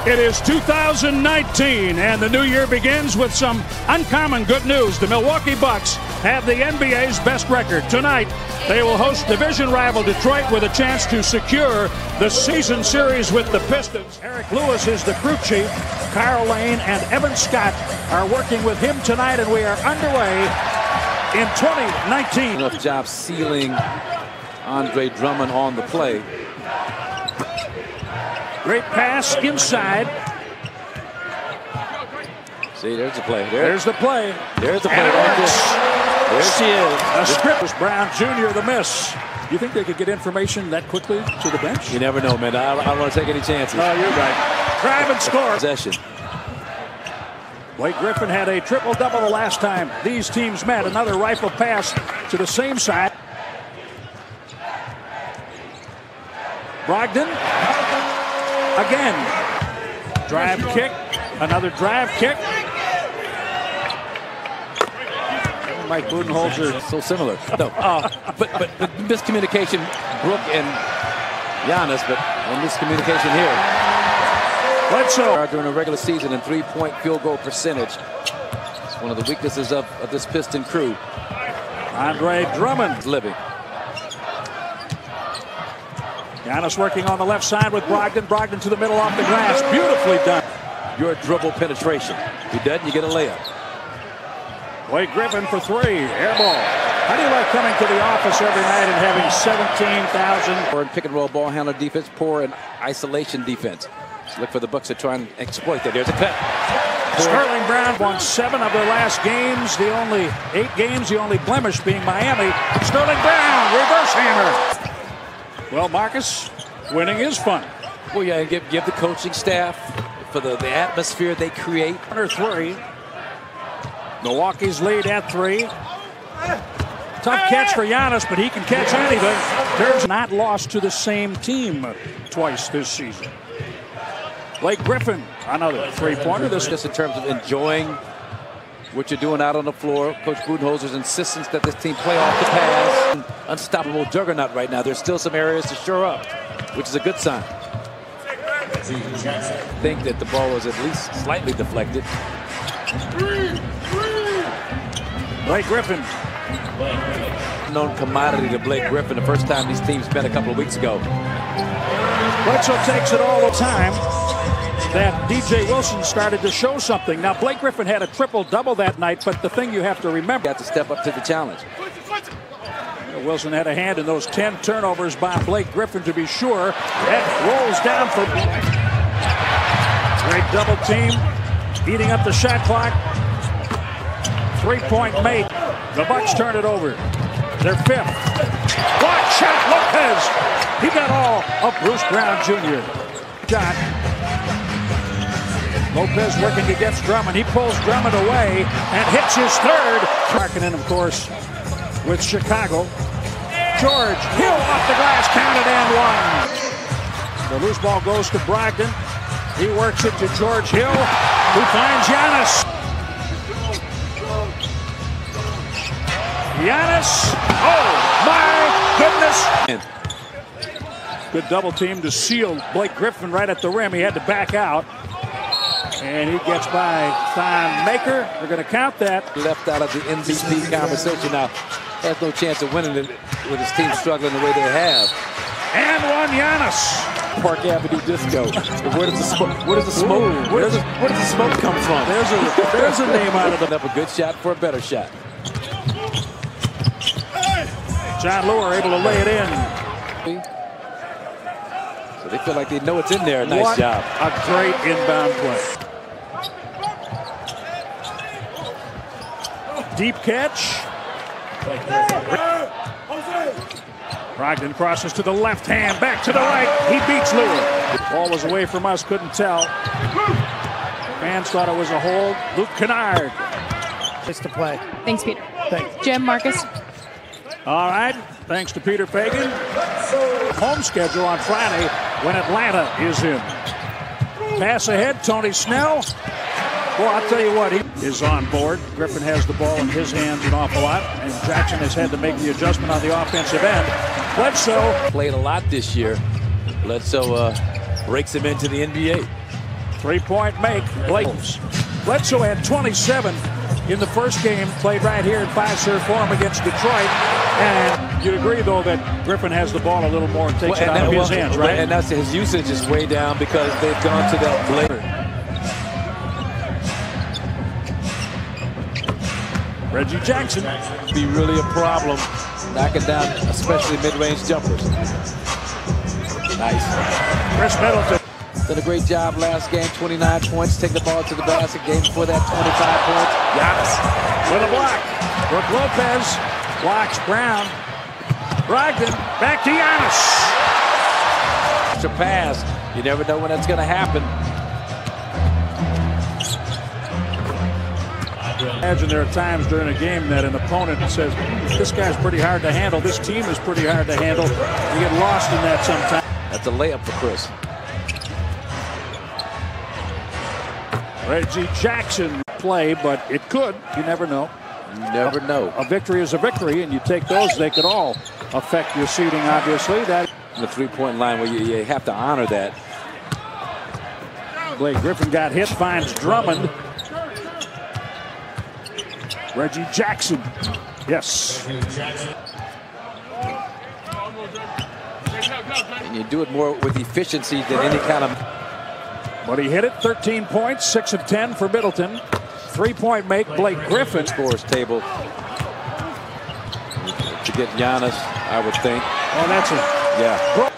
It is 2019, and the new year begins with some uncommon good news. The Milwaukee Bucks have the NBA's best record. Tonight, they will host division rival Detroit with a chance to secure the season series with the Pistons. Eric Lewis is the crew chief. Carl Lane and Evan Scott are working with him tonight, and we are underway in 2019. Enough job sealing Andre Drummond on the play. Great pass inside. See, there's the play. There's the play. There's the play. There she is. A script. Brown Jr. the miss. You think they could get information that quickly to the bench? You never know, man. I don't want to take any chances. Oh, you're right. Drive and score. Possession. Blake Griffin had a triple-double the last time these teams met. Another rifle pass to the same side. Brogdon. Again. Drive kick. Another drive kick. Mike Budenholzer. So similar. No. But miscommunication, Brook and Giannis, but no miscommunication here. Bledsoe. During a regular season and three-point field goal percentage. It's one of the weaknesses of this Piston crew. Andre Drummond. Living. Giannis working on the left side with Brogdon. Brogdon to the middle off the glass. Beautifully done. Your dribble penetration. If you doesn't, you get a layup. Blake Griffin for three. Air ball. How do you like coming to the office every night and having 17,000? Poor in pick and roll ball handler defense, poor in isolation defense. So look for the Bucks to try and exploit that. There's a cut. Sterling Brown won 7 of their last games. The only 8 games, the only blemish being Miami. Sterling Brown, reverse hammer. Well, Marcus, winning is fun. Well, yeah, and give the coaching staff for the atmosphere they create. Under 3. Milwaukee's lead at 3. Tough catch for Giannis, but he can catch anything. There's not lost to the same team twice this season. Blake Griffin, another three-pointer. This just in terms of enjoying what you're doing out on the floor. Coach Budenholzer's insistence that this team play off the pass. Unstoppable juggernaut right now. There's still some areas to shore up, which is a good sign. I think that the ball was at least slightly deflected. Blake Griffin. Known commodity to Blake Griffin the first time these teams met a couple of weeks ago. Bledsoe takes it all the time. That DJ Wilson started to show something. Now, Blake Griffin had a triple-double that night, but the thing you have to remember... Got to step up to the challenge. Wilson had a hand in those 10 turnovers by Blake Griffin, to be sure. That rolls down for... Great double team, eating up the shot clock. Three-point mate. The Bucks turn it over. They're 5th. Block shot, Lopez. He got all of Bruce Brown Jr. Shot. Lopez working against Drummond. He pulls Drummond away and hits his 3rd. Markkanen, of course, with Chicago. George Hill off the glass, counted and 1. The loose ball goes to Brogdon. He works it to George Hill, who finds Giannis. Giannis, oh my goodness. Good double team to seal Blake Griffin right at the rim. He had to back out. And he gets by Thon Maker. We're going to count that. Left out of the MVP conversation now. Has no chance of winning it with his team struggling the way they have. And 1 Giannis. Park Avenue Disco. Where does the smoke? Where does the smoke come from? There's a name out of it. Up a good shot for a better shot. John Lure able to lay it in. So they feel like they know it's in there. Nice job. A great inbound play. Deep catch. Brogdon crosses to the left hand, back to the right. He beats Lure. Ball was away from us, couldn't tell. Fans thought it was a hold. Luke Kennard. Place to play. Thanks, Peter. Thanks. Jim, Marcus. All right, thanks to Peter Fagan. Home schedule on Friday when Atlanta is in. Pass ahead, Tony Snell. Well, I'll tell you what, he is on board. Griffin has the ball in his hands an awful lot, and Jackson has had to make the adjustment on the offensive end. Bledsoe played a lot this year. Bledsoe breaks him into the NBA. Three-point make. Bledsoe had 27 in the first game, played right here in Fiserv Forum against Detroit. And you'd agree, though, that Griffin has the ball a little more and takes it out of his hands, right? And that's his usage is way down because they've gone to that blade. Reggie Jackson. Be really a problem knocking down, especially mid-range jumpers. Nice. Chris Middleton. Did a great job last game, 29 points, take the ball to the basket. Game before that, 25 points. Giannis with a block. Brook Lopez blocks Brown. Brogdon back to Giannis. It's a pass. You never know when that's going to happen. Imagine there are times during a game that an opponent says, this guy's pretty hard to handle, this team is pretty hard to handle. You get lost in that sometimes. That's a layup for Chris. Reggie Jackson play, but it could. You never know. You never know. A victory is a victory, and you take those, they could all affect your seeding, obviously. That the three-point line where you have to honor that. Blake Griffin got hit, finds Drummond. Reggie Jackson. Yes. And you do it more with efficiency than any kind of... But he hit it, 13 points, 6 of 10 for Middleton. Three-point make, Blake Griffin. Scores table to get Giannis, I would think. Oh, that's it. Yeah.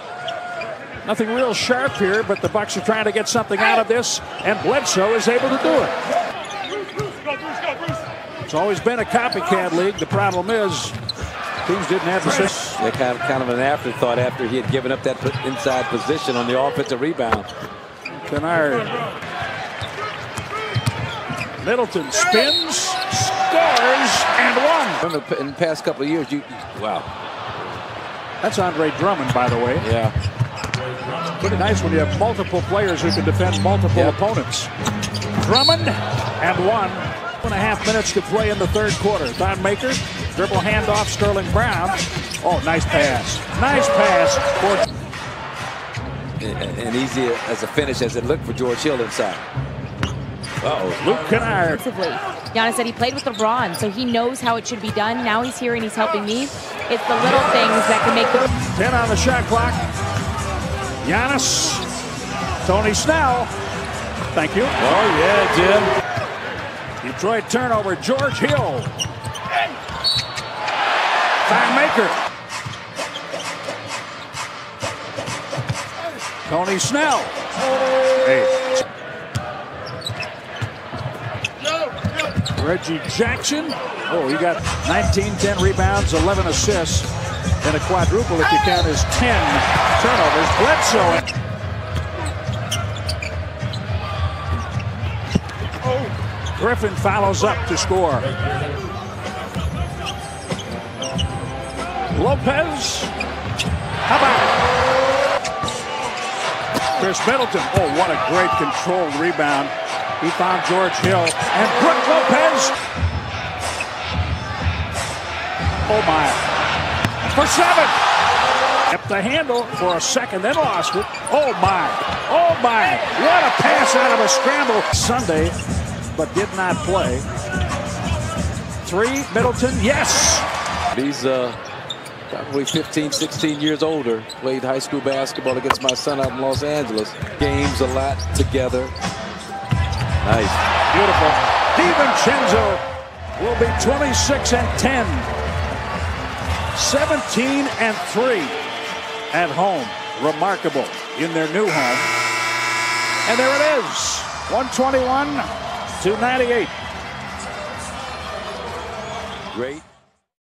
Nothing real sharp here, but the Bucks are trying to get something out of this, and Bledsoe is able to do it. It's always been a copycat league. The problem is teams didn't have the system. They kind of an afterthought after he had given up that inside position on the offensive rebound. Kennard. Middleton spins, scores, and one. In the past couple of years, wow. That's Andre Drummond, by the way. Yeah. Pretty nice when you have multiple players who can defend multiple opponents. Drummond and one. 1.5 minutes to play in the third quarter. Thon Maker, dribble handoff, Sterling Brown. Oh, nice pass. Nice pass for... And easy as a finish as it looked for George Hill inside. Uh-oh. Luke Kennard. Giannis said he played with LeBron, so he knows how it should be done. Now he's here and he's helping me. It's the little things that can make the... 10 on the shot clock. Giannis. Tony Snell. Thank you. Oh, yeah, Jim. Detroit turnover, George Hill. Thon Maker. Tony Snell. Hey. Reggie Jackson. Oh, he got 19, 10 rebounds, 11 assists, and a quadruple if you count his 10 turnovers. Bledsoe. Griffin follows up to score. Lopez. How about it? Chris Middleton. Oh, what a great controlled rebound. He found George Hill. And Brook Lopez. Oh, my. For 7. Kept the handle for a second, then lost it. Oh, my. Oh, my. What a pass out of a scramble. Sunday, but did not play. 3, Middleton. Yes. He's probably 15, 16 years older. Played high school basketball against my son out in Los Angeles. Games a lot together. Nice. Beautiful. DiVincenzo will be 26 and 10. 17 and 3 at home. Remarkable in their new home. And there it is. 121-98. Great.